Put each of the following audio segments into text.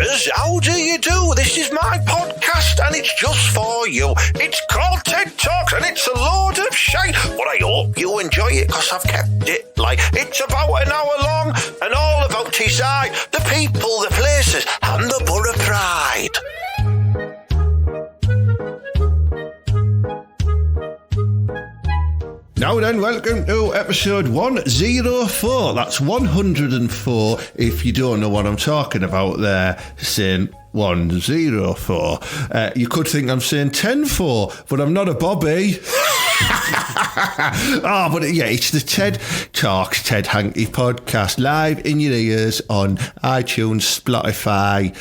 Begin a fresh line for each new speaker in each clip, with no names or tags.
listeners, how do you do? This is my podcast and it's just for you. It's called TED Talks and it's a load of shite, but I hope you enjoy it because I've kept it like it's about an hour long and all about Teesside, the people, the places and the borough pride.
Now then, welcome to episode 104. That's 104 if you don't know what I'm talking about there, saying 104. You could think I'm saying 10-4, but I'm not a Bobby. But yeah, it's the TED Talks, TED Hanky podcast, live in your ears on iTunes, Spotify,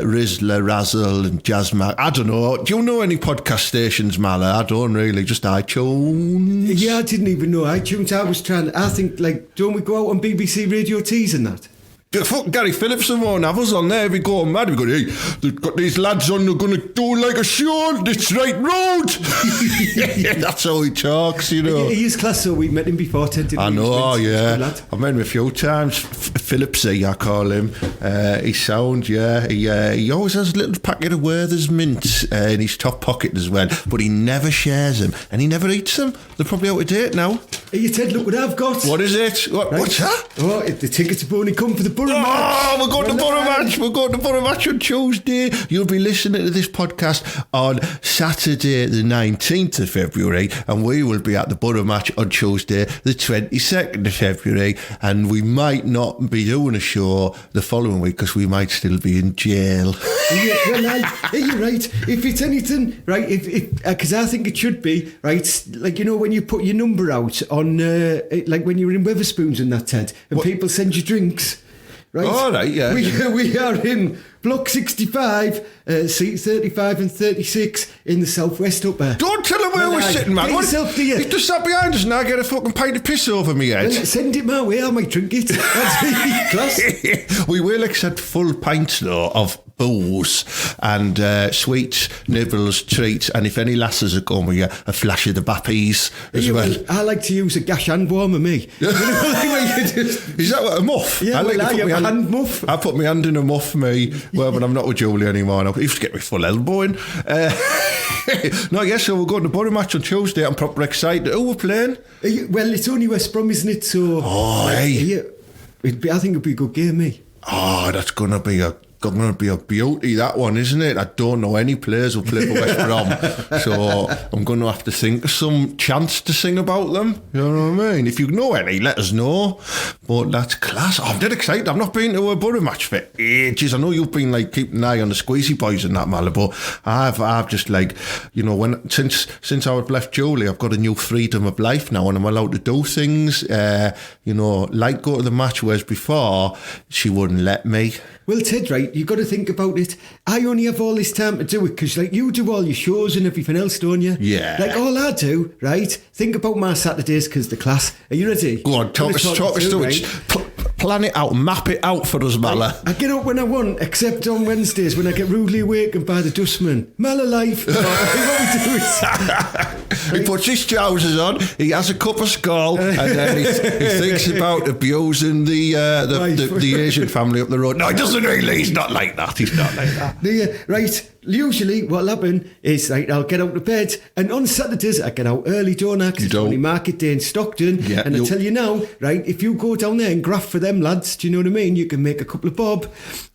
Rizzler, Razzle and Jazzmac. I don't know. Do you know any podcast stations, Mala? I don't really, just iTunes.
Yeah, I didn't even know iTunes. I think, don't we go out on BBC Radio Tees and that?
Fuck Gary Phillips and won't have us on there. We go mad. We go, hey, they've got these lads on, they're going to do like a show on this right road. That's how he talks, you know.
He is class, so we met him before, Ted.
I know, yeah. I've met him a few times. Phillipsy, I call him. He's sound, yeah. He always has a little packet of Werther's mints in his top pocket as well, but he never shares them and he never eats them. They're probably out of date now.
Hey, Ted, look what I've got.
What is it? What's that?
Oh, the tickets have only come for the Borough match.
Oh, we're going to Borough match. We're going to Borough match on Tuesday. You'll be listening to this podcast on Saturday the 19th of February and we will be at the Borough match on Tuesday the 22nd of February, and we might not be doing a show the following week because we might still be in jail.
You're right. If it's anything, right, because I think it should be, right, like, you know, when you put your number out on, like when you're in Wetherspoons and that, Ted, and what? People send you drinks. Right.
All right, yeah.
We are in Block 65, seat 35 and 36 in the southwest up there.
Don't tell them where we're sitting, man.
Get yourself to you.
He just sat behind us and I get a fucking pint of piss over me head.
Well, send it my way, I might drink it. That's really class.
We will accept full pints, though, of booze and sweets, nibbles, treats, and if any lasses are going with you, a flash of the bappies as well.
I like to use a gash hand warmer, me.
Is that what, a muff?
Yeah, I have a hand muff.
I put my hand in a muff, me. Well, but I'm not with Julie anymore. I used to get me full elbow in. So we're going to Borough match on Tuesday. I'm proper excited. Who we're playing?
Well, it's only West Brom, isn't it? So,
hey.
I think it'll be a good game, me.
Oh, that's going to be a beauty, that one, isn't it? I don't know any players who play for West Brom, so I'm going to have to think of some chants to sing about them. You know what I mean? If you know any, let us know. But that's class. I'm dead excited. I've not been to a Borough match for ages. I know you've been like keeping an eye on the Squeezy Boys and that, Mala, but I've just like, you know, since I've left Julie, I've got a new freedom of life now, and I'm allowed to do things, you know, like go to the match, whereas before she wouldn't let me.
Well, Ted, right, you've got to think about it. I only have all this time to do it because, like, you do all your shows and everything else, don't you?
Yeah.
Like, all I do, right, think about my Saturdays because the class. Are you ready?
Go on, talk us through it. Plan it out, map it out for us, Mala.
I get up when I want, except on Wednesdays when I get rudely awakened by the dustman. Mala life. What we do is...
He puts his trousers on, he has a cup of skull, and then he thinks about abusing the Asian family up the road. No, he doesn't really. He's not like that.
Right. Usually what'll happen is, like, I'll get out of bed, and on Saturdays I get out early, don't I? Because it's only market day in Stockton. Yeah, and I tell you now, right, if you go down there and graft for them lads, do you know what I mean? You can make a couple of bob,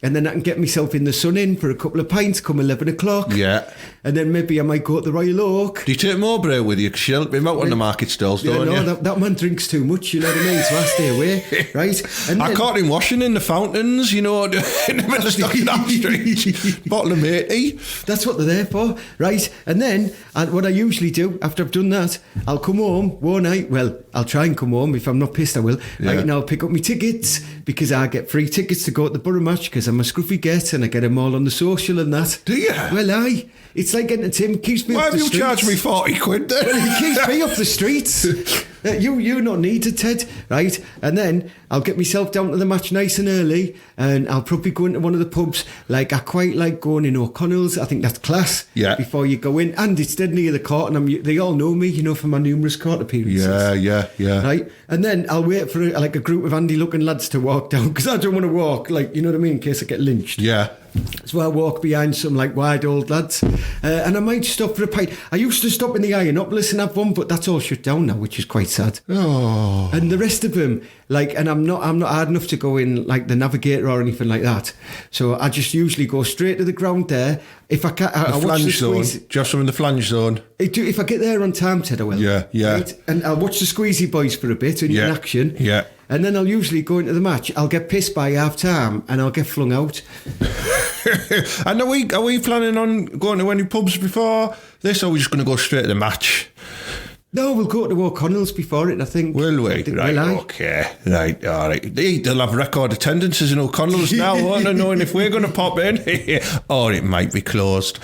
and then I can get myself in the sun in for a couple of pints come 11 o'clock.
Yeah.
And then maybe I might go to the Royal Oak.
Do you take Mowbray with you? Because you help him out on the market stalls, don't you?
No, that man drinks too much, you know what I mean? So I stay away, right? And
I caught him washing in the fountains, you know, in the middle of Stockton Street. Bottle of matey.
That's what they're there for, right? And then what I usually do after I've done that, I'll come home, won't I? Well, I'll try and come home. If I'm not pissed, I will. Yeah. Right, and I'll pick up my tickets because I get free tickets to go to the Borough match because I'm a scruffy get and I get them all on the social and that.
Do you?
Well, it's like getting Tim, keeps me
Why
off the streets.
Why have you charged me 40 quid then?
Well, he keeps me off the streets. You're not needed, Ted, right? And then I'll get myself down to the match nice and early, and I'll probably go into one of the pubs. Like, I quite like going in O'Connell's. I think that's class.
Yeah.
Before you go in, and it's dead near the court, and they all know me, you know, from my numerous court appearances.
Yeah.
Right, and then I'll wait for a group of Andy-looking lads to walk down because I don't want to walk, like, you know what I mean, in case I get lynched.
Yeah.
So I walk behind some like wide old lads, and I might stop for a pint. I used to stop in the Ironpolis and have one, but that's all shut down now, which is quite sad.
Oh.
And the rest of them, like, and I'm not hard enough to go in like the Navigator or anything like that. So I just usually go straight to the ground there. If I can't, I watch the squeeze.
Just from the flange zone.
If I get there on time, Ted, I will.
Yeah.
Right? And I'll watch the Squeezy Boys for a bit in action.
Yeah.
And then I'll usually go into the match. I'll get pissed by half time and I'll get flung out.
And are we planning on going to any pubs before this, or are we just going to go straight to the match?
No, we'll go to O'Connell's before it, I think.
Will we? Right,
will
okay. Right, all right. They'll have record attendances in O'Connell's now, won't they, knowing if we're going to pop in? Or it might be closed.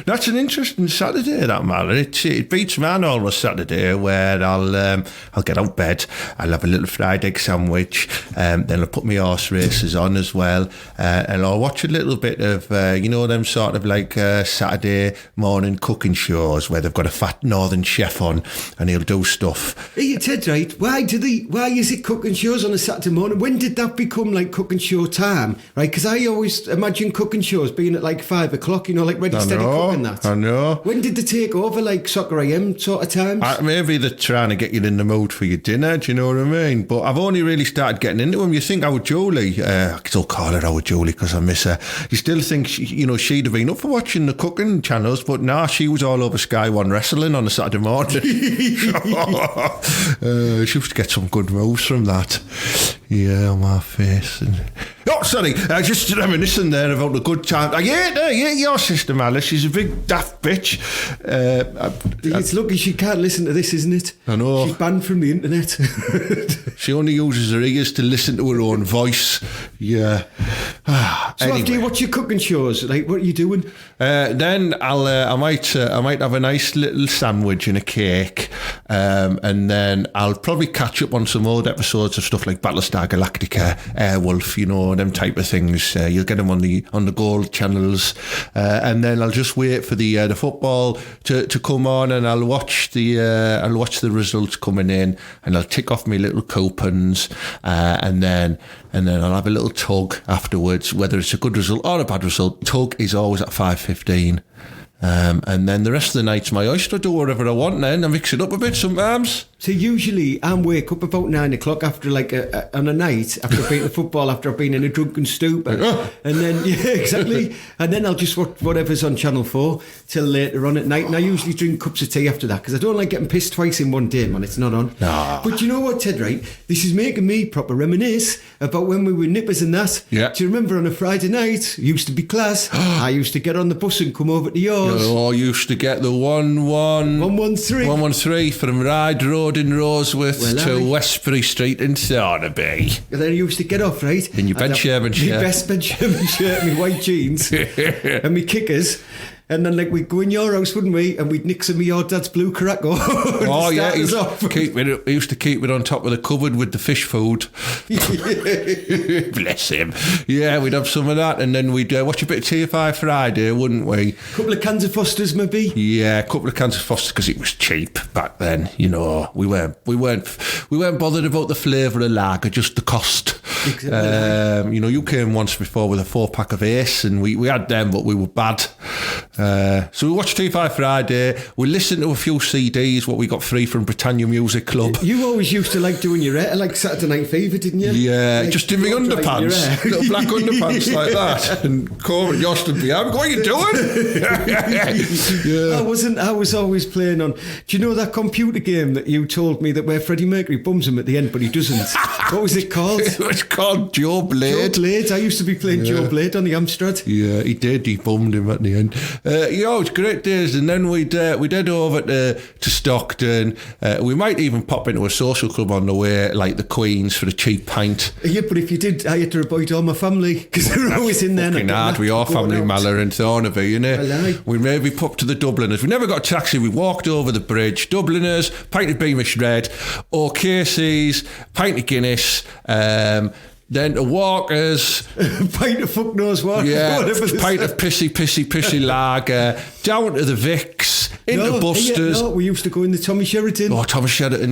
That's an interesting Saturday, that, man. It beats my normal Saturday where I'll get out of bed, I'll have a little fried egg sandwich, then I'll put my horse races on as well, and I'll watch a little bit of, them sort of like Saturday morning cooking shows where they've got a fat northern chef on and he'll do stuff.
Hey, Ted, right? Why is it cooking shows on a Saturday morning? When did that become like cooking show time? Right? Because I always imagine cooking shows being at like 5 o'clock, like ready steady cooking that.
I know.
When did they take over, like Soccer AM sort of times?
Maybe they're trying to get you in the mood for your dinner, do you know what I mean? But I've only really started getting into them. You think our Julie, I still call her our Julie because I miss her. You still think, she'd have been up for watching the cooking channels, but nah, she was all over Sky One wrestling on a Saturday morning. She used to get some good moves from that. Yeah, on my face. Oh, sorry, just reminiscing there about the good time. I hate your sister, Malice. She's a big daft bitch.
It's lucky she can't listen to this, isn't it?
I know.
She's banned from the internet.
She only uses her ears to listen to her own voice. Yeah.
So anyway. After you watch your cooking shows, like, what are you doing?
Then I might have a nice little sandwich and a cake, and then I'll probably catch up on some old episodes of stuff like Battlestar Galactica, Airwolf, them type of things. You'll get them on the gold channels, and then I'll just wait for the football to come on, and I'll watch the results coming in, and I'll tick off my little coupons, and then I'll have a little tug afterwards, whether it's a good result or a bad result. Tug is always at 5:15. And then the rest of the night's my oyster. Do whatever I want then. I mix it up a bit sometimes.
So usually I wake up about 9 o'clock after on a night, after being at football, after I've been in a drunken stupor. And then, yeah, exactly. And then I'll just watch whatever's on Channel 4 till later on at night. And I usually drink cups of tea after that because I don't like getting pissed twice in one day, man. It's not on.
No.
But you know what, Ted, right? This is making me proper reminisce about when we were nippers and that.
Yeah.
Do you remember on a Friday night, used to be class, I used to get on the bus and come over to yours.
Oh, used to get the 113 from Ryde Road in Roseworth to Westbury Street in Thornaby.
And then I used to get off, right?
In your Ben Sherman shirt.
My best Ben Sherman shirt, my white jeans, and my kickers. And then, we'd go in your house, wouldn't we? And we'd nick some of your dad's blue Caraco.
Oh, yeah. He used to keep it on top of the cupboard with the fish food. Bless him. Yeah, we'd have some of that. And then we'd watch a bit of TFI Friday, wouldn't we?
A couple of cans of Foster's, maybe?
Yeah, a couple of cans of Foster's because it was cheap back then. We weren't bothered about the flavour of lager, just the cost. Exactly. You came once before with a 4-pack of Ace, and we had them, but we were bad. So we watched T5 Friday. We listened to a few CDs, what we got free from Britannia Music Club.
You always used to doing your hair like Saturday Night Fever, didn't you?
Yeah, just in my underpants, little black underpants like that. And Cora and Yost would be out. What are you doing? Yeah.
I was always playing on. Do you know that computer game that you told me that where Freddie Mercury bums him at the end, but he doesn't? What was it called?
It was called Joe Blade.
Joe Blade. I used to be playing Joe Blade on the Amstrad.
Yeah, he did. He bummed him at the end. It was great days. And then we'd head over to Stockton. We might even pop into a social club on the way, like the Queen's, for a cheap pint.
Yeah, but if you did, I had to avoid all my family because they're always in there.
Fucking hard with your family, Mallor and Thornaby, innit? We maybe pop to the Dubliners. We never got a taxi. We walked over the bridge. Dubliners, pint of Beamish Red, O'Casey's, pint of Guinness, then the Walkers,
pint of fuck knows what,
pint of pissy lager, down to the Vicks, into Busters.
We used to go in the Tommy Sheraton.
Oh, Thomas Sheraton,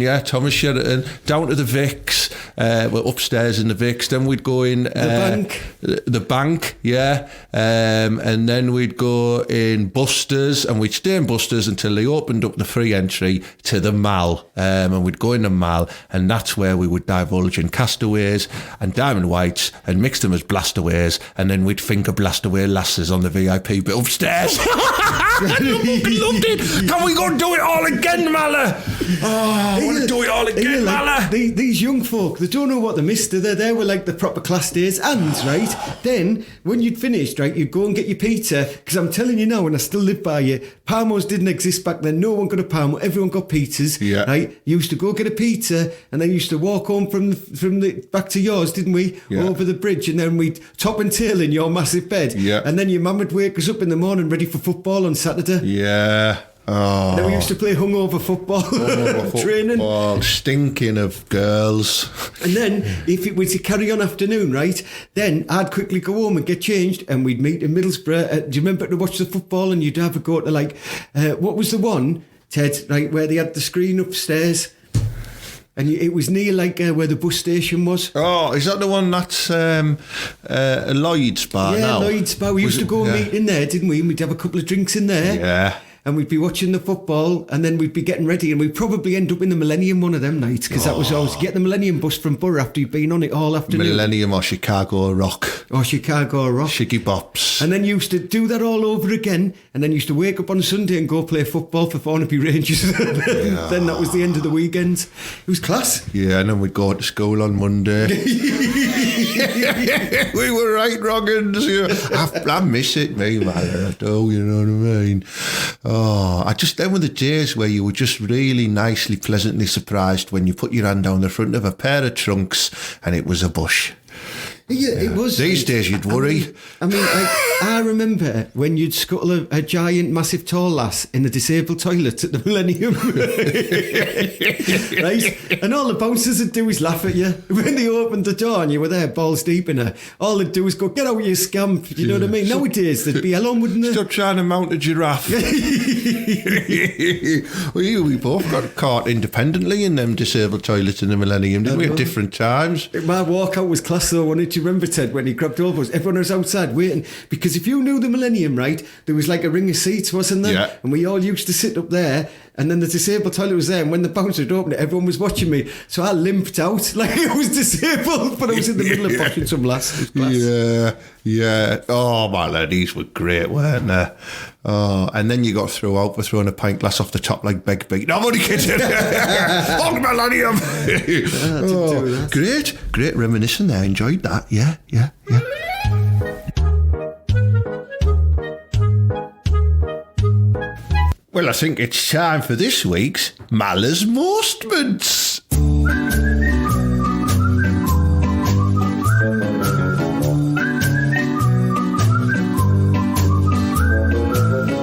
down to the Vicks, we're upstairs in the Vicks. Then we'd go in the bank, yeah, and then we'd go in Busters, and we'd stay in Busters until they opened up the free entry to the Mall, and we'd go in the Mall, and that's where we would divulge in Castaways and Diamond Whites and mix them as Blastaways, and then we'd finger Blastaway lasses on the VIP bit upstairs. I loved it. Can we go and do it all again, Mala? Oh, I want to do it all again, Mala.
These young folk, they don't know what they missed. They were like the proper class days. And, right, then when you'd finished, right, you'd go and get your pizza, because I'm telling you now, and I still live by you, Parmos didn't exist back then. No one got a Parmo. Everyone got pizzas, right? You used to go get a pizza, and then you used to walk home from the back to yours, didn't we? Yeah. Over the bridge, and then we'd top and tail in your massive bed.
Yeah.
And then your mum would wake us up in the morning ready for football on Saturday.
Yeah. Oh.
Then we used to play hungover football, training.
Oh, stinking of girls.
And then, if it was a carry-on afternoon, right, then I'd quickly go home and get changed, and we'd meet in Middlesbrough. Do you remember to watch the football, and you'd have a go to, like, what was the one, Ted, right, where they had the screen upstairs? And it was near, like, where the bus station was.
Oh, is that the one that's Lloyd's Bar now?
Yeah, Lloyd's Bar. We used to go and meet in there, didn't we? And we'd have a couple of drinks in there.
Yeah.
And we'd be watching the football, and then we'd be getting ready, and we'd probably end up in the Millennium one of them nights, because that was always get the Millennium bus from Borough after you'd been on it all afternoon.
Millennium or Chicago Rock.
Shiggy
Bops.
And then you used to do that all over again, and then you used to wake up on Sunday and go play football for Thornaby Rangers. Then that was the end of the weekend. It was class.
Yeah, and then we'd go to school on Monday. We were right wrongins. I miss it, me, man. I do, you know what I mean? Oh, them were the days where you were just really nicely, pleasantly surprised when you put your hand down the front of a pair of trunks and it was a bush.
Yeah, it was.
These days you'd worry.
I remember when you'd scuttle a giant, massive, tall lass in the disabled toilet at the Millennium. Right? And all the bouncers would do is laugh at you. When they opened the door and you were there balls deep in her, all they'd do is go, get out, you scamp. You know what I mean? Nowadays, they'd be alone, wouldn't they?
Stop trying to mount a giraffe. We both got caught independently in them disabled toilets in the Millennium, didn't we? At different times.
My walkout was class though, wasn't it? You remember, Ted, when he grabbed all of us? Everyone was outside waiting, because if you knew the Millennium, right, there was like a ring of seats, wasn't there?
Yeah.
And we all used to sit up there, and then the disabled toilet was there, and when the bouncer would open it, everyone was watching me, so I limped out like I was disabled, but I was in the middle of watching some lass. It was class.
Yeah. Oh, my lad, these were great, weren't they? Oh, and then you got thrown out for throwing a pint glass off the top like Beg Beat. No, I'm only kidding. Hold Millennium. Great reminiscing there. Enjoyed that. Yeah. Well, I think it's time for this week's Malice Mostments.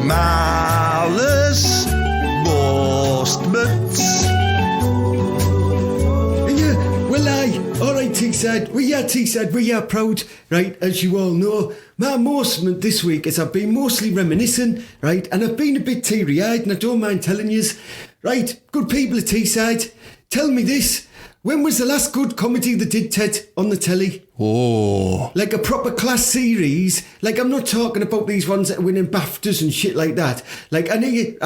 Malice Mostments.
All right, Teesside, we are proud, right, as you all know. My mostment this week is I've been mostly reminiscing, right, and I've been a bit teary-eyed, and I don't mind telling yous. Right, good people at Teesside, tell me this, when was the last good comedy that did, Ted, on the telly?
Oh.
Like a proper class series. Like, I'm not talking about these ones that are winning BAFTAs and shit like that. Like, I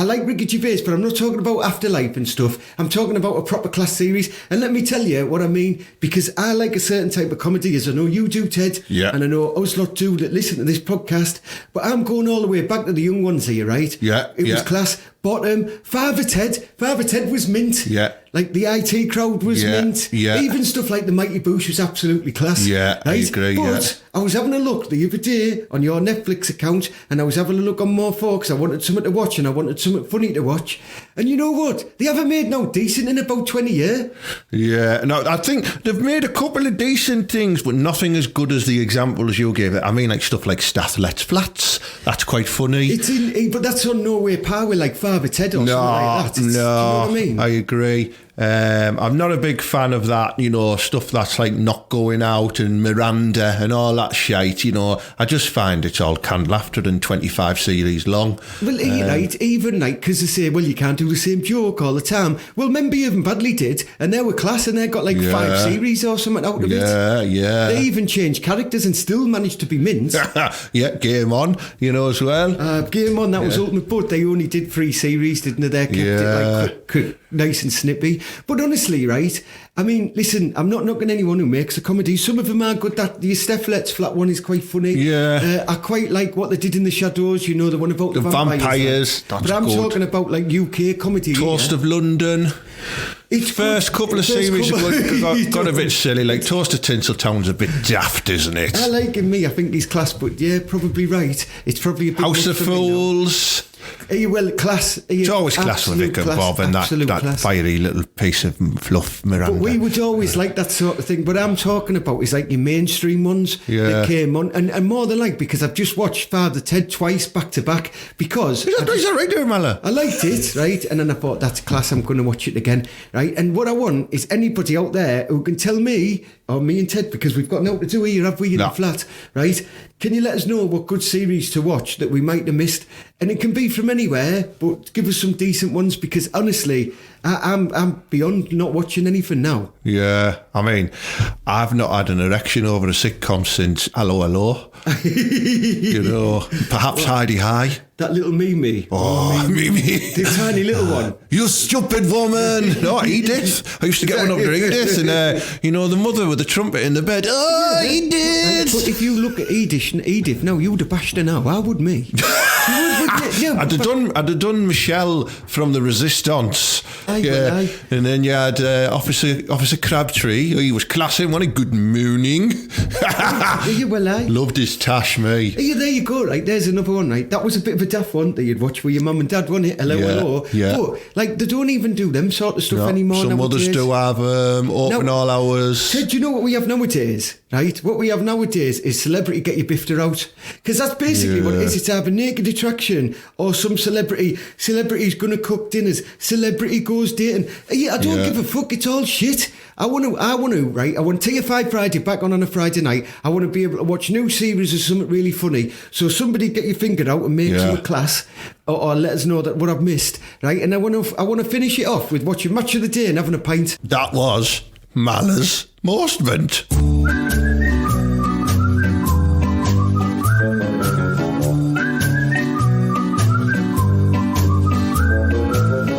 like Ricky Gervais, but I'm not talking about Afterlife and stuff. I'm talking about a proper class series. And let me tell you what I mean, because I like a certain type of comedy, as I know you do, Ted.
Yeah.
And I know us lot do that listen to this podcast. But I'm going all the way back to the young ones here, right?
Yeah.
It was class. But Father Ted was mint.
Yeah.
Like the IT crowd was mint.
Yeah.
Even stuff like the Mighty Boosh was absolutely class.
Yeah, I agree.
But I was having a look the other day on your Netflix account, and I was having a look on more folks. I wanted something to watch, and I wanted something funny to watch. And you know what? They haven't made no decent in about 20 years.
Yeah, no, I think they've made a couple of decent things, but nothing as good as the examples you gave it. I mean, like stuff like Stath Let's Flats. That's quite funny.
But that's on no way par with like Father Ted or something like that. Do you know what I mean?
I agree. I'm not a big fan of that, stuff that's like Not Going Out and Miranda and all that shite, I just find it's all canned laughter and 25 series long.
Well, even because they say, well, you can't do the same joke all the time. Well, remember Even Badly did, and they were class, and they got like 5 series or something out of it.
Yeah.
They even changed characters and still managed to be minced.
Yeah, Game On, as well.
Game On, that was Ultimate, but they only did 3 series, didn't they? They kept it like quick, nice and snippy. But honestly, right, I mean, listen, I'm not knocking anyone who makes a comedy. Some of them are good. That the Steph Let's Flat one is quite funny.
Yeah.
I quite like what they did in The Shadows, the one about the vampires.
That's
but I'm
good.
talking about like UK comedy.
Toast of London.
It's
first couple of series got a bit silly. Like Toast of Tinseltown's a bit daft, isn't it?
I like him, I think he's class, but yeah, probably right. It's probably a bit
House of Fools.
Class.
It's always class with Vic and Bob and that fiery little piece of fluff Miranda.
But we would always like that sort of thing. But I'm talking about is like your mainstream ones that came on. And more than because I've just watched Father Ted twice back to back because...
He's a regular Mala.
I liked it, right? And then I thought, that's class, I'm going to watch it again, right? And what I want is anybody out there who can tell me, or me and Ted, because we've got nothing to do here, have we, in the flat, right? Can you let us know what good series to watch that we might have missed? And it can be from anywhere, but give us some decent ones, because honestly, I'm beyond not watching anything now.
Yeah, I mean, I've not had an erection over a sitcom since Hello Hello. Perhaps Heidi High.
That little Mimi.
Oh, Mimi.
The tiny little one.
You stupid woman. No, Edith. I used to get one over Edith. And, the mother with the trumpet in the bed. Oh, Edith.
But if you look at Edith, no, you would have bashed her now. Why would me?
I'd have done Michelle from the Resistance.
Aye.
And then you had Officer Crabtree. He was classing. What a good mooning. Loved his tash, me.
Yeah, there you go, right? There's another one, right? That was a bit of a daft one that you'd watch with your mum and dad, wasn't it? Hello.
Yeah.
But, they don't even do them sort of stuff anymore.
Some
nowadays.
others do have open all hours.
Ted, do you know what we have nowadays? Right? What we have nowadays is Celebrity Get Your Bifter Out. Because that's basically what it is. It's either naked attraction or some celebrity's going to cook dinners. Celebrity goes dating. I don't give a fuck. It's all shit. I want to, right? I want TFI Friday back on a Friday night. I want to be able to watch new series of something really funny. So somebody get your finger out and make some class, or let us know that what I've missed, right? And I want to finish it off with watching Match of the Day and having a pint.
That was Malice Mostments.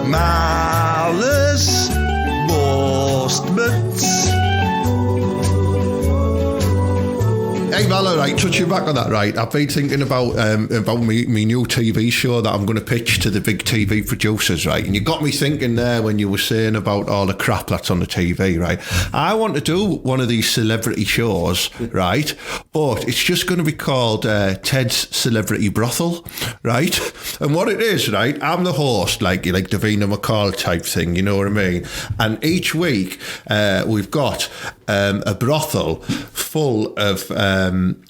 Malice Mostments. Hey, Val, right, touching back on that, right, I've been thinking about me new TV show that I'm going to pitch to the big TV producers, right, and you got me thinking there when you were saying about all the crap that's on the TV, right. I want to do one of these celebrity shows, right, but it's just going to be called Ted's Celebrity Brothel, right, and what it is, right, I'm the host, like Davina McCall type thing, you know what I mean, and each week we've got a brothel full of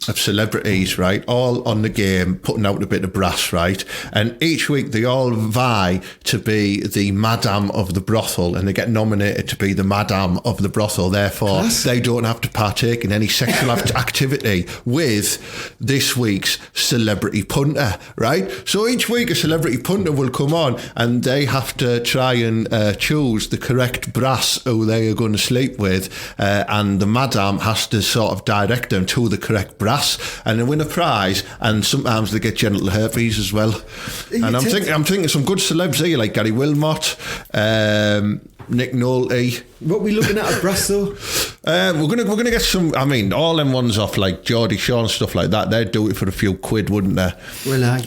celebrities, right, all on the game, putting out a bit of brass, right, and each week they all vie to be the madam of the brothel, and they get nominated to be the madam of the brothel. Therefore, they don't have to partake in any sexual activity with this week's celebrity punter, right? So each week a celebrity punter will come on, and they have to try and choose the correct brass who they are going to sleep with, and the madam has to sort of direct them to the correct brass, and they win a prize, and sometimes they get genital herpes as well. And I'm thinking some good celebs here, like Gary Wilmot, Nick Nolte.
What are we looking at brass though?
We're gonna get some. I mean, all them ones off like Geordie Shaw and stuff like that. They'd do it for a few quid, wouldn't they?
Well,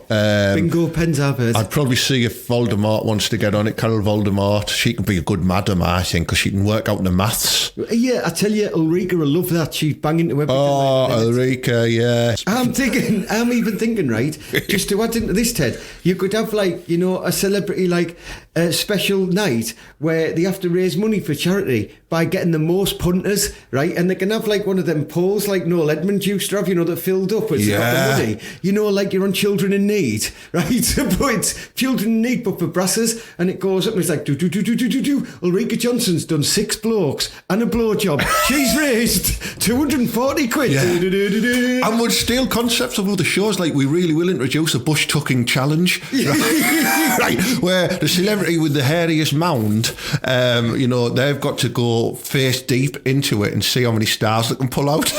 bingo pens I've heard.
I'd probably see if Voldemort wants to get on it. Carol Voldemort. She can be a good madam, I think, because she can work out the maths.
Yeah, I tell you, Ulrika will love that. She's banging to everything.
Oh, Ulrika, yeah.
I'm even thinking, right, just to add into this, Ted, you could have a celebrity like a special night where they have to raise money for charity by getting the most punters, right? And they can have like one of them polls like Noel Edmonds used to have, that filled up as they got the money. Like you're on Children in Need, right? But it's Children in Need, but for brasses, and it goes up and it's like, do. Ulrika Johnson's done 6 blokes and a blowjob. She's raised 240 quid.
Yeah. And we'd steal concepts of other shows, like we really will introduce a bush tucking challenge, right? Where the celebrity with the hairiest mound, they've got to go face deep into it and see how many stars they can pull out.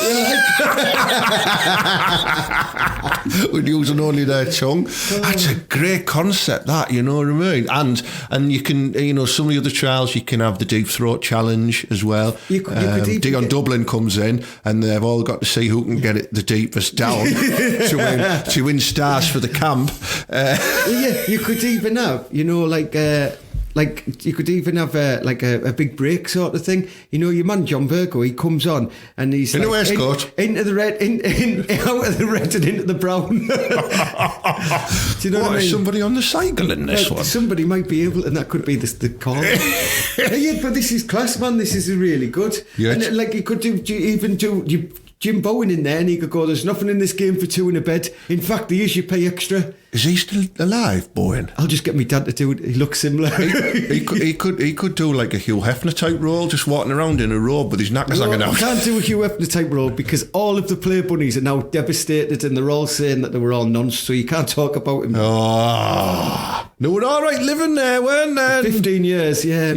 With using only their tongue. That's a great concept, that, you know what I mean? And you can, some of the other trials, you can have the deep throat challenge as well. Dion Dublin comes in and they've all got to see who can get it the deepest down to win stars for the camp.
You could even have, you could even have a big break sort of thing. Your man John Virgo, he comes on and he's
in a waistcoat
into the red, out of the red and into the brown. Do you know what I mean?
Is somebody on the cycle in this one?
Somebody might be able, and that could be the call. But this is class, man. This is really good. Yeah, and you could do Jim Bowen in there, and he could go, there's nothing in this game for 2 in a bed. In fact, the issue pay extra.
Is he still alive, Bowen?
I'll just get my dad to do it. He looks similar.
he could do like a Hugh Hefner type role, just walking around in a robe with his knackers hanging out.
I can't do a Hugh Hefner type role because all of the play bunnies are now devastated and they're all saying that they were all nonce, so you can't talk about him.
Oh, no, we're all right living there, weren't they?
15 years, yeah.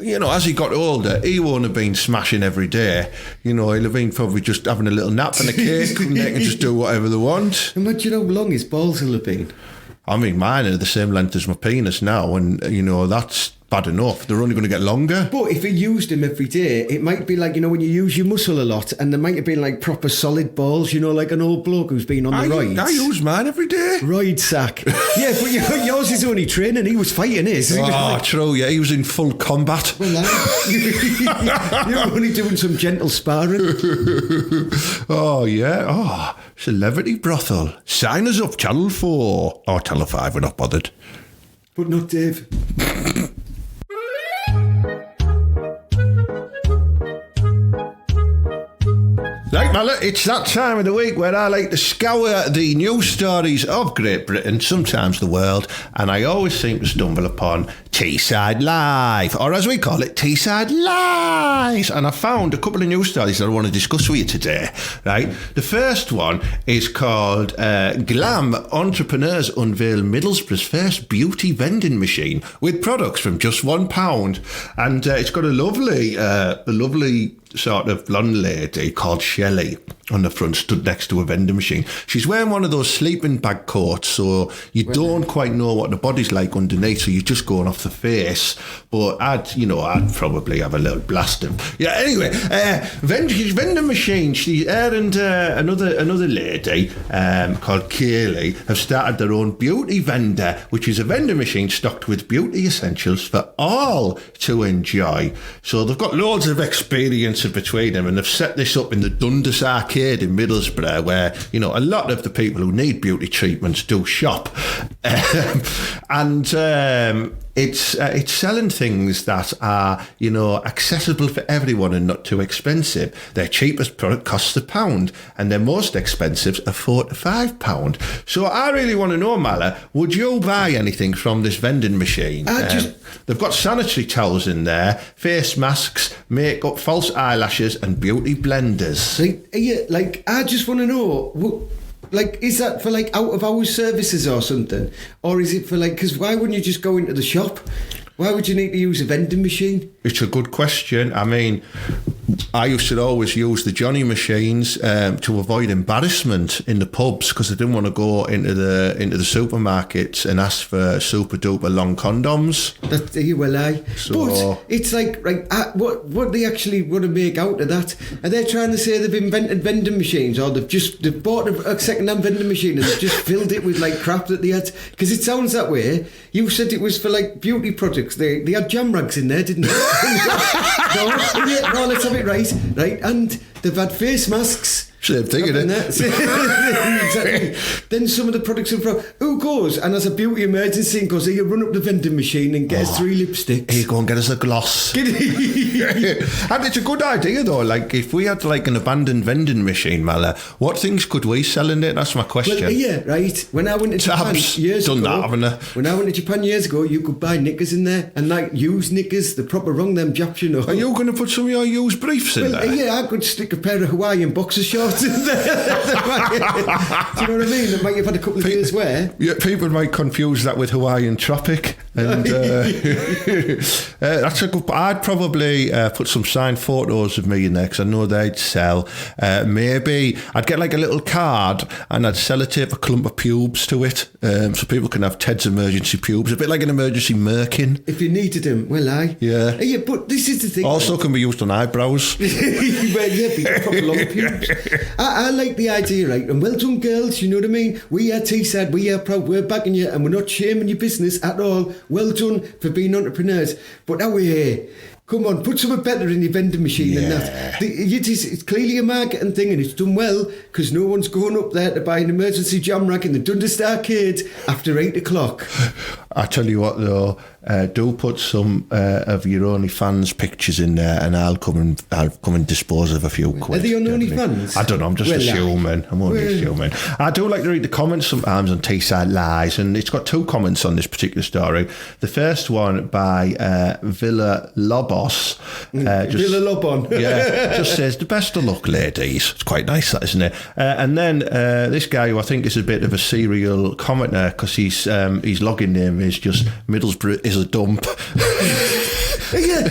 As he got older, he won't have been smashing every day. He'll have been probably just having a little nap and a cake and they can just do whatever they want.
Imagine how long his balls will have been.
Mine are the same length as my penis now, and, that's bad enough. They're only going to get longer.
But if he used them every day, it might be like, when you use your muscle a lot, and there might have been like proper solid balls, like an old bloke who's been on the rides.
I use mine every day.
Ride sack. Yeah, but yours is only training. He was fighting his.
True, yeah. He was in full combat.
Well, you're only doing some gentle sparring.
Oh, yeah. Oh, Celebrity Brothel. Sign us up, Channel 4. Or Channel 5, we're not bothered.
But not Dave.
Right, Mallet, it's that time of the week where I like to scour the news stories of Great Britain, sometimes the world, and I always seem to stumble upon Teesside Lies, or as we call it, Teesside Lies. And I found a couple of news stories that I want to discuss with you today, right? The first one is called Glam Entrepreneurs Unveil Middlesbrough's First Beauty Vending Machine with products from just £1. And it's got a lovely sort of blonde lady called Shelley on the front, stood next to a vending machine. She's wearing one of those sleeping bag coats, so you don't quite know what the body's like underneath, so you're just going off the face. But I'd probably have a little blast him. Yeah, anyway, vending machine. She and another lady called Kaylee have started their own beauty vendor, which is a vending machine stocked with beauty essentials for all to enjoy. So they've got loads of experience between them, and they've set this up in the Dundas Arcade in Middlesbrough, where a lot of the people who need beauty treatments do shop, and it's selling things that are accessible for everyone and not too expensive. Their cheapest product costs £1, and their most expensive are £4 to £5. So I really want to know, Mala, would you buy anything from this vending machine? They've got sanitary towels in there, face masks, makeup, false eyelashes, and beauty blenders.
I just want to know, is that for out of hours services or something? Or is it for because why wouldn't you just go into the shop? Why would you need to use a vending machine?
It's a good question. I used to always use the Johnny machines to avoid embarrassment in the pubs, because I didn't want to go into the supermarkets and ask for super duper long condoms.
But it's what they actually want to make out of that? Are they trying to say they've invented vending machines, or they've bought a second-hand vending machine and they've just filled it with crap that they had? Because it sounds that way. You said it was for beauty products. They had jam rags in there, didn't they? No, let's have it right. And they've had face masks.
Same thing, isn't it?
Exactly. Then some of the products are from who goes and has a beauty emergency and goes, here, run up the vending machine and get us 3 lipsticks.
Here, go and get us a gloss. And it's a good idea though. Like if we had like an abandoned vending machine, Mala, what things could we sell in it? That's my question.
Well, yeah, right. When I went to Japan years ago,
that, haven't I?
When I went to Japan years ago, you could buy knickers in there and like used knickers, the proper wrong them Japs, you know.
Are you going to put some of your used briefs in there?
Yeah, I could stick a pair of Hawaiian boxer shorts in there. Do you know what I mean? That might have had a couple of years wear.
Yeah, people might confuse that with Hawaiian Tropic. And that's a good. I'd probably put some signed photos of me in there because I know they'd sell. Maybe I'd get like a little card and I'd sellotape a clump of pubes to it, so people can have Ted's emergency pubes, a bit like an emergency merkin.
If you needed them, well,
yeah.
Yeah, but this is the thing.
Also, can be used on eyebrows.
Well, yeah, be proper long pubes. I like the idea, right? And well done, girls. You know what I mean? We are Teesside. We are proud. We're backing you, and we're not shaming your business at all. Well done for being entrepreneurs. But now we're here. Come on, put something better in your vending machine than that. It's clearly a marketing thing and it's done well because no one's going up there to buy an emergency jam rack in the Dundas Arcade after 8 o'clock.
I tell you what though, do put some of your OnlyFans pictures in there and I'll come and dispose of a few quid.
Are they on OnlyFans?
I don't know, I'm just assuming. I'm only assuming. I do like to read the comments sometimes on Teesside Lies, and it's got 2 comments on this particular story. The first one by Villa Lobos.
Villa Lobon.
Yeah, just says, the best of luck, ladies. It's quite nice, that, isn't it? And then this guy, who I think is a bit of a serial commenter, because his login name is just Middlesbrough is a dump.
Yeah,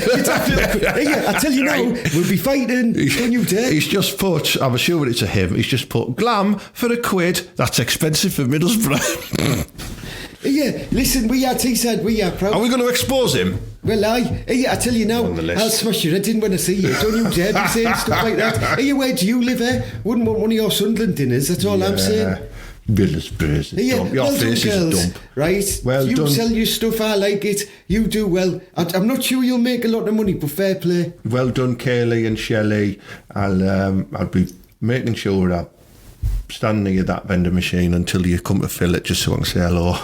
I tell you now, we'll be fighting. Don't you dare.
He's just put, I'm assuming it's a him, he's just put glam for £1. That's expensive for Middlesbrough.
Yeah, listen, we are Teesside, we are proud.
Are we going to expose him?
Well, I tell you now, I'll smash your head in when I see you. Don't you dare be saying stuff like that. Hey, where do you live, eh? Wouldn't want one of your Sunderland dinners, that's all I'm saying.
Middlesbrough is a dump. Your
well
face
done,
is
girls,
a dump.
Right?
Well
you
done.
Sell your stuff, I like it. You do well. I'm not sure you'll make a lot of money, but fair play.
Well done, Kaylee and Shelley. I'll be making sure I'm standing near that vending machine until you come to fill it, just so I can say hello.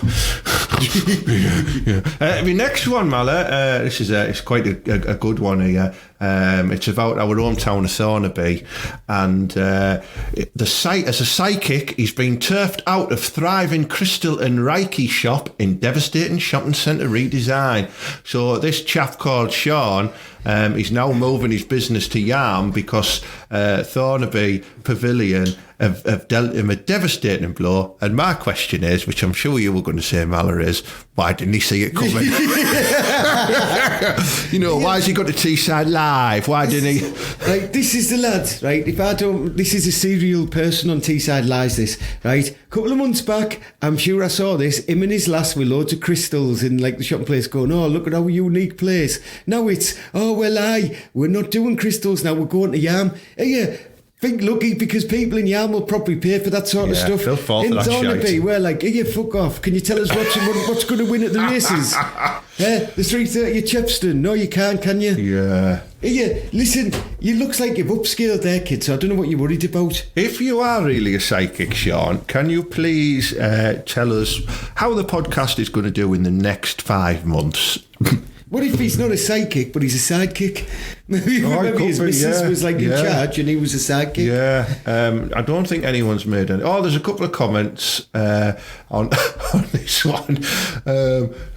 My next one, Mala, this is it's quite a good one here. It's about our hometown of Thornaby, and as a psychic, he's been turfed out of thriving crystal and Reiki shop in devastating shopping centre redesign. So this chap called Sean, he's now moving his business to Yarm because Thornaby Pavilion have dealt him a devastating blow. And my question is, which I'm sure you were going to say, Mala, is why didn't he see it coming? Why has he got to Teesside Live? Why didn't he?
Right, this is the lad, right? This is a serial person on Teesside Lies, this, right? A couple of months back, I'm sure I saw this, him and his lass with loads of crystals in like the shopping place going, oh, look at our unique place. Now it's, we're not doing crystals now, we're going to Yarm. Think lucky because people in Yarm will probably pay for that sort of stuff.
They'll fall for that shite.
We're like, fuck off. Can you tell us what's going to win at the races? The 3:30 at Chepston. No, you can't, can you?
Yeah.
Listen, you looks like you've upscaled there, kid, so I don't know what you're worried about.
If you are really a psychic, Sean, can you please tell us how the podcast is going to do in the next 5 months?
What if he's not a sidekick, but he's a sidekick? Maybe his missus was like in charge and he was a sidekick.
Yeah, I don't think anyone's made any. Oh, there's a couple of comments on this one.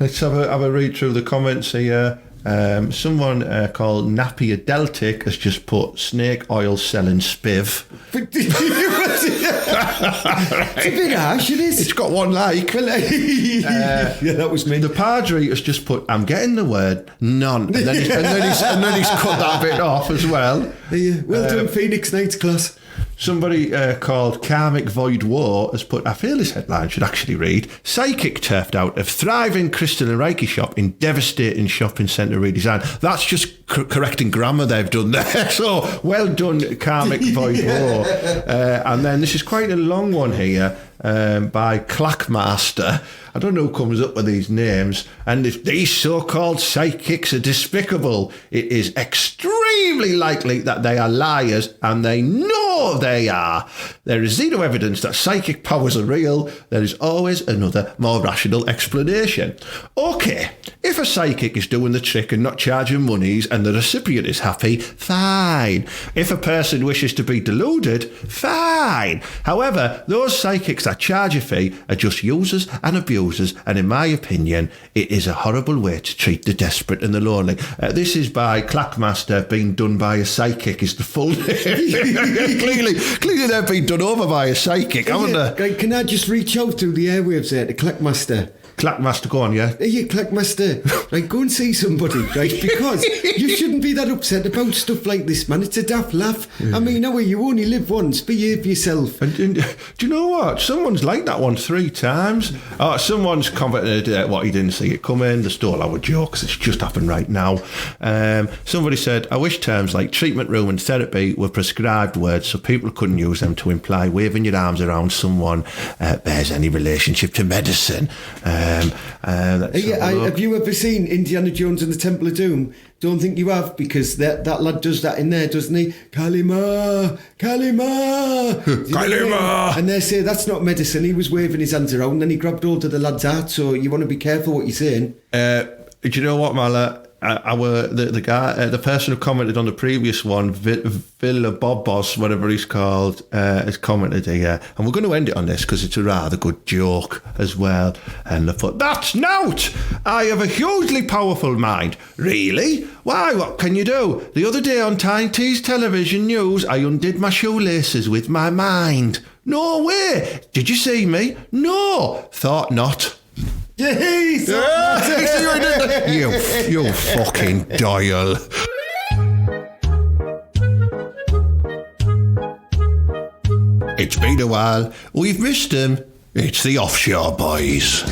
Let's have a read through the comments here. Someone called Nappy Adeltic has just put snake oil selling spiv.
It's a bit harsh, it is.
It's got one like.
Yeah, that was me.
The Padre has just put, I'm getting the word none. And then he's cut that bit off as well.
Well done, Phoenix Knights class.
Somebody called Karmic Void War has put, I feel this headline should actually read, psychic turfed out of thriving crystal and Reiki shop in devastating shopping centre redesign. That's just correcting grammar they've done there. So well done, Karmic Void War. And then this is quite a long one here by Clackmaster. I don't know who comes up with these names. And if these so-called psychics are despicable, it is extremely extremely likely that they are liars, and they know they are. There is zero evidence that psychic powers are real. There is always another, more rational explanation. Okay, if a psychic is doing the trick and not charging monies and the recipient is happy, fine. If a person wishes to be deluded, fine. However, those psychics that charge a fee are just users and abusers, and in my opinion, it is a horrible way to treat the desperate and the lonely. This is by Clackmaster, being done by a psychic is the full name. Clearly they've been done over by a psychic, haven't they?
Can I just reach out through the airwaves there to Clackmaster?
Clackmaster, go on, yeah?
Hey, Clackmaster, right, go and see somebody, right? Because you shouldn't be that upset about stuff like this, man. It's a daft laugh. I mean, no way, you only live once. Behave yourself.
And do you know what? Someone's like that one 3 times. Someone's commented what he didn't see it coming. The stole our jokes. It's just happened right now. Somebody said, I wish terms like treatment room and therapy were prescribed words so people couldn't use them to imply waving your arms around someone bears any relationship to medicine.
Have you ever seen Indiana Jones and the Temple of Doom? Don't think you have, because that lad does that in there, doesn't he? Kalima, Kalima,
Kalima.
And they say that's not medicine. He was waving his hands around, and then he grabbed hold of the lad's heart. So you want to be careful what you're saying.
Do you know what, Mala? The guy, the person who commented on the previous one, Villa Bobos, whatever he's called, has commented here, and we're going to end it on this because it's a rather good joke as well. And I thought, that's nout! I have a hugely powerful mind. Really? Why? What can you do? The other day on Teesside television news, I undid my shoelaces with my mind. No way! Did you see me? No! Thought not.
Yes!
You fucking Doyle. It's been a while. We've missed him. It's the Offshore Boys.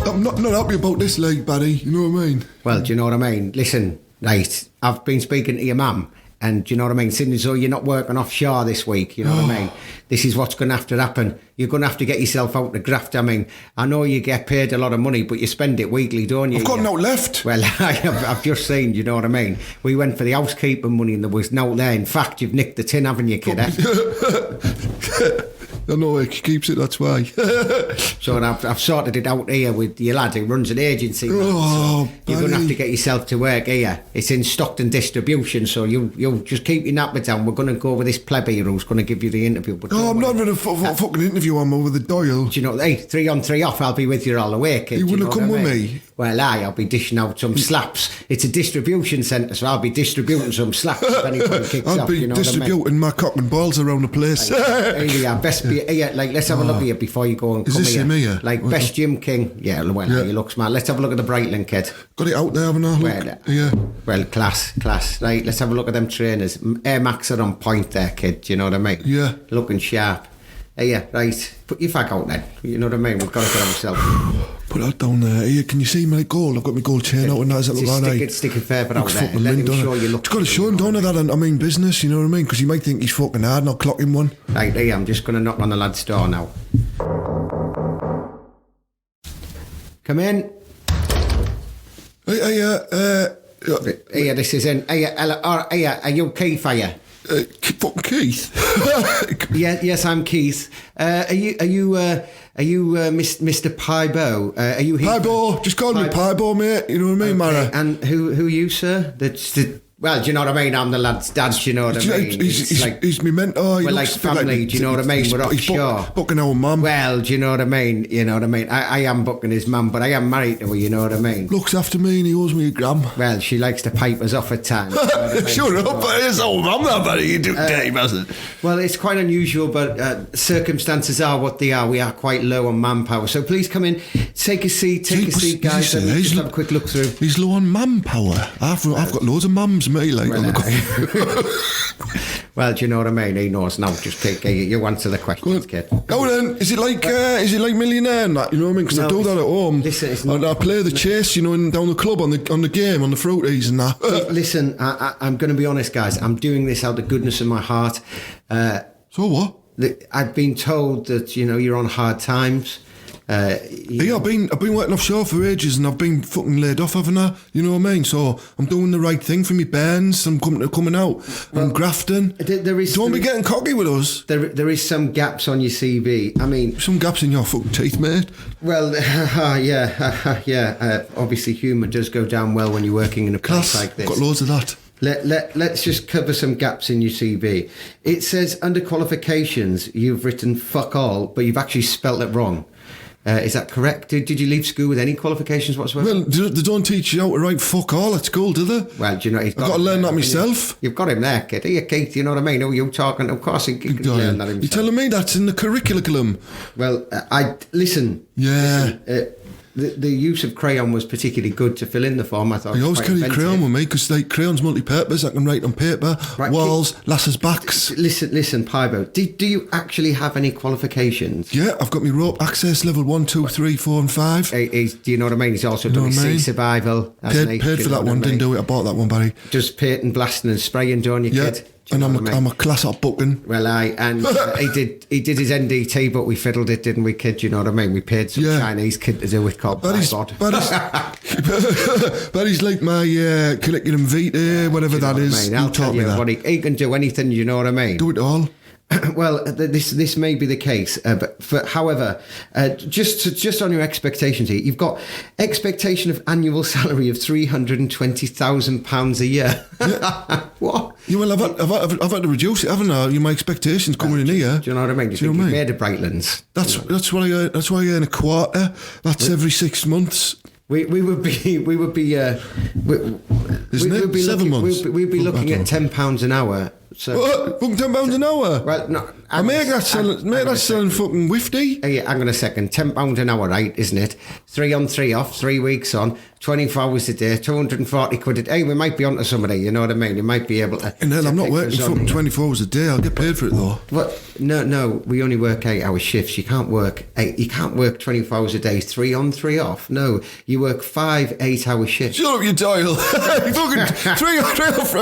I'm not happy about this, like, Barry. You know what I mean?
Well, do you know what I mean? Listen, right, I've been speaking to your mum, and do you know what I mean? Seeing as though you're not working offshore this week, you know what I mean? This is what's going to have to happen. You're going to have to get yourself out the graft. I mean, I know you get paid a lot of money, but you spend it weekly, don't you?
I've got no left.
Well, I've just seen, you know what I mean? We went for the housekeeping money and there was no there. In fact, you've nicked the tin, haven't you, kid?
I know he keeps it, that's why.
So I've sorted it out here with your lad who runs an agency.
Oh,
you're going to have to get yourself to work here. It's in Stockton distribution, so you'll just keep your napper down. We're going to go with this plebby who's going to give you the interview. But
I'm not having a fucking interview. I'm over the Doyle.
Do you know, hey, 3 on 3 off, I'll be with you all the way, kid.
You wouldn't have come with me?
Well, I'll be dishing out some slaps. It's a distribution centre, so I'll be distributing some slaps if anybody kicks off.
I'll be distributing my cock and balls around the place.
Best be here. Like, let's have a look at you before you go and come here.
Here.
Like, best Jim King. Yeah, well, you look smart. Let's have a look at the Breitling kid.
Got it out there, haven't I?
Well, class. Right, let's have a look at them trainers. Air Max are on point there, kid. Do you know what I mean?
Yeah.
Looking sharp. Yeah, right. Put your fag out then. You know what I mean? We've got to get ourselves.
Put that down there. Here, can you see my gold? I've got my gold chain out and that. Does that look all right?
Stick it further out there. Let him show you look.
You've got to show him, don't that? I mean business, you know what I mean? Because he might think he's fucking hard and I'll clock him one.
Right, here, I'm just going to knock on the lad's door now. Come in.
Hey,
this is in. Hey, are you Keith, are you?
Fucking Keith.
Yes, I'm Keith. Are you Mr. Pybo? Are you here?
Pybo, just call me Pybo, mate. You know what I mean, Mara?
And who are you, sir? Well, do you know what I mean? I'm the lad's dad, do you know what I mean?
He's my mentor.
We're like family, do you know what I mean? We're offshore.
Booking our mum.
Well, do you know what I mean? You know what I mean? I am booking his mum, but I am married to her, you know what I mean?
Looks after me and he owes me £1.
Well, she likes to pipe us off at times. You know what I mean?
Shut up, it's old mum that, buddy. You do game, hasn't it?
Well, it's quite unusual, but circumstances are what they are. We are quite low on manpower. So please come in, take a seat, guys. Let me just have a quick look through.
He's low on manpower. I've got loads of mums, me, like, on the
Well, do you know what I mean? He knows now. Just take you answer the questions, kid.
Oh, then is it like Millionaire and that? You know what I mean? Because I do that at home.
Listen, it's
and I play the chase, you know, down the club on the game on the fruities and that.
Listen, I'm going to be honest, guys. I'm doing this out of the goodness of my heart.
So what?
I've been told that you're on hard times.
Yeah, I've been working offshore for ages and I've been fucking laid off, haven't I? You know what I mean? So I'm doing the right thing for me bands. I'm coming out. I'm grafting. Don't be getting cocky with us.
There is some gaps on your CV. I mean,
some gaps in your fucking teeth, mate.
Well, yeah. Obviously, humour does go down well when you're working in a place like this.
Got loads of that.
Let's just cover some gaps in your CV. It says under qualifications you've written fuck all, but you've actually spelt it wrong. Is that correct? Did you leave school with any qualifications whatsoever?
Well, they don't teach you how to write fuck all at school, do they?
Well, do you know...
I've got to learn that myself.
You've got him there, kid. Here, Keith, you know what I mean? Oh, you're talking... Of course, he can learn that himself.
You're telling me that's in the curriculum?
Well, Listen.
Yeah.
The use of crayon was particularly good to fill in the form. I thought.
I always carry a crayon with me because crayon's multi-purpose. I can write on paper, walls, lasses' backs.
Listen, Pybo. Do you actually have any qualifications?
Yeah, I've got my rope access level 1, 2, 3, 4 and 5.
Do you know what I mean? He's also done sea survival.
Paid for that one, didn't do it. I bought that one, Barry.
Just painting, blasting and spraying, don't you, kid?
And I'm a class up booking.
Well, he did his NDT, but we fiddled it, didn't we, kid? You know what I mean? We paid some Chinese kid to do it called Barry's
like my curriculum vitae, whatever that is.
I'll tell you what he can do anything. You know what I mean?
Do it all.
Well, this may be the case, however, just on your expectations here, you've got expectation of annual salary of £320,000 a year.
Yeah.
What?
Yeah, well, I've had to reduce it, haven't I? My expectations coming in here.
Do you know what I mean? You made of Brightlands.
That's why I earn a quarter. That's every 6 months.
We would be
Isn't it? 7 months.
We'd be looking at £10 an hour. So,
what? Fucking £10 an hour?
Well, no.
I make that selling fucking whifty.
Yeah, hang on a second. £10 an hour, right, isn't it? 3 on, 3 off, 3 weeks on, 24 hours a day, 240 quid a day. Hey, we might be onto somebody, you know what I mean? You might be able to...
And then I'm not working fucking 24 hours a day. I'll get paid for it, though.
What? No, we only work 8-hour shifts. You can't work 24 hours a day, 3 on, 3 off. No, you work 5 8-hour shifts.
Shut up, you Doyle. Fucking 3 on, 3 off.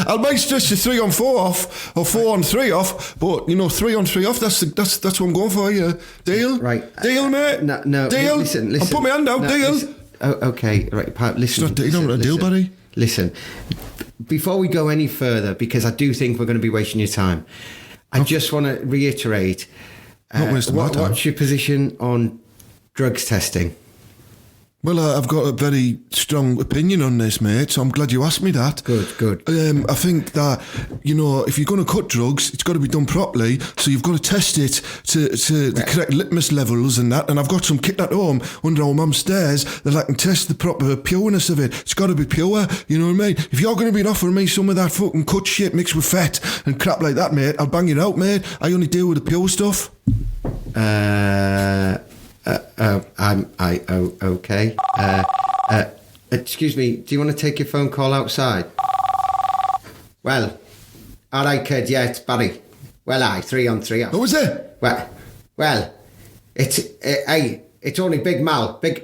I'll make just 3 on, 4 off, or 4 on, 3 off, but, 3 on, 3 off, that's what I'm going for, yeah. Deal?
Right.
Deal, mate?
No.
Deal?
Listen.
I'll put my hand out, deal?
Okay, right, listen.
It's not a deal, buddy.
Listen, before we go any further, because I do think we're going to be wasting your time, I just want to reiterate, what's your position on drugs testing?
Well, I've got a very strong opinion on this, mate, so I'm glad you asked me that.
Good.
I think that, if you're going to cut drugs, it's got to be done properly, so you've got to test it to the correct litmus levels and that, and I've got some kit at home under our mum's stairs that I can test the proper pureness of it. It's got to be pure, you know what I mean? If you're going to be offering me some of that fucking cut shit mixed with fat and crap like that, mate, I'll bang it out, mate. I only deal with the pure stuff.
Okay. Excuse me, do you want to take your phone call outside? Well, all right, kid, yeah, it's Barry. Well, 3 on, 3 off.
What was it?
Well, it's only Big Mal. Hey,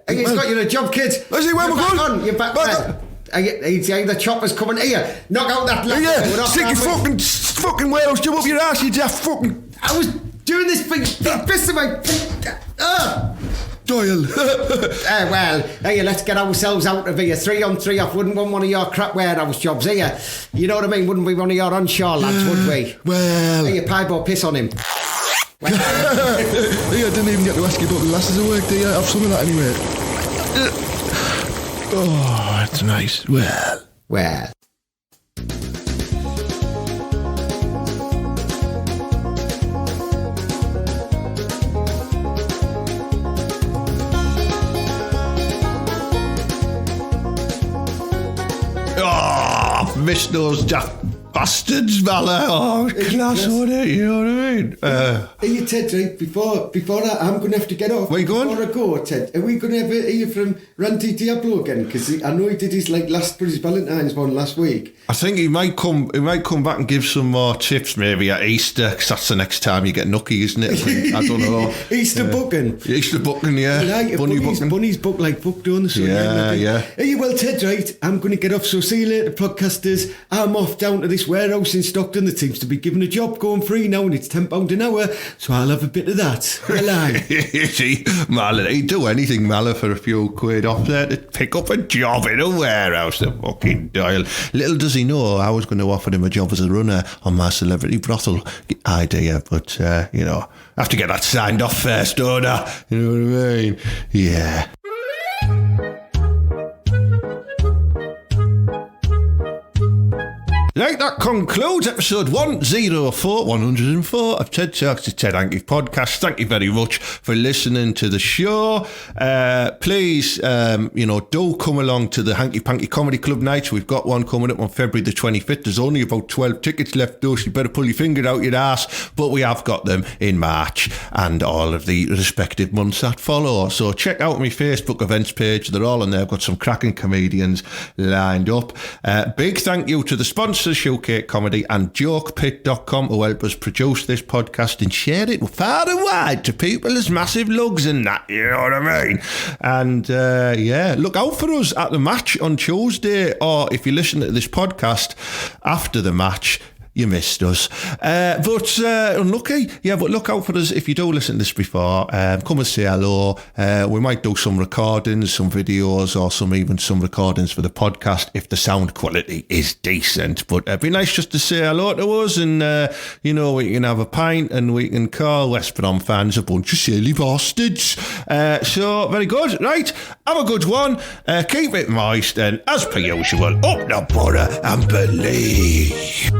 he's got you a job, kid.
Is he? Where am I going?
You're back on. The chopper's coming here. Knock out that left.
Yeah, stick your fucking warehouse job up your ass, you daft fucking...
I was doing this thing. This is my...
Doyle.
Let's get ourselves out of here. 3 on, 3 off. Wouldn't want one of your crap warehouse jobs here. You know what I mean? Wouldn't be one of your onshore lads, would we?
Well...
Hey, Piebo, piss on him.
I didn't even get to ask you about the lasses at work, do you? Have some of that anyway. Oh, that's nice. Well.
I've missed those daft
bastards, Mala. Oh, class, wasn't it? You know what I mean?
Hey, Ted, right, before that, I'm going to have to get off.
Where you going?
Before I go, Ted, are we going to ever hear from Randy Diablo again? Because I know he did his last for his Valentine's one last week.
I think he might come back and give some more tips maybe at Easter, because that's the next time you get nucky, isn't it? I don't know.
Easter booking.
Easter booking, yeah.
Like, Bunny's booked on. So
yeah.
Hey, well, Ted, right, I'm going to get off, so see you later, podcasters. I'm off down to this warehouse in Stockton that seems to be giving a job going free now, and it's £10 an hour, so I'll have a bit of that.
See, Malin, he'd do anything, Malin, for a few quid off there to pick up a job in a warehouse, the fucking Doyle. Little does he know I was going to offer him a job as a runner on my Celebrity Brothel idea, but, I have to get that signed off first, don't I? You know what I mean? Yeah. Right, that concludes episode 104 of TED Talks, the TED Hanky podcast. Thank you very much for listening to the show. Please, do come along to the Hanky Panky Comedy Club nights. We've got one coming up on February the 25th. There's only about 12 tickets left, though, so you better pull your finger out your ass. But we have got them in March and all of the respective months that follow. So check out my Facebook events page. They're all on there. I've got some cracking comedians lined up. Big thank you to the sponsors, Showcase Comedy and JokePit.com, who help us produce this podcast and share it far and wide to people as massive lugs and that, you know what I mean? And look out for us at the match on Tuesday, or if you listen to this podcast after the match, you missed us. But unlucky. Yeah, but look out for us if you do listen to this before. Come and say hello. We might do some recordings, some videos, or even some recordings for the podcast if the sound quality is decent. But it'd be nice just to say hello to us, and we can have a pint and we can call West Brom fans a bunch of silly bastards. So very good. Right, have a good one. Keep it moist, and as per usual, up the butter and believe.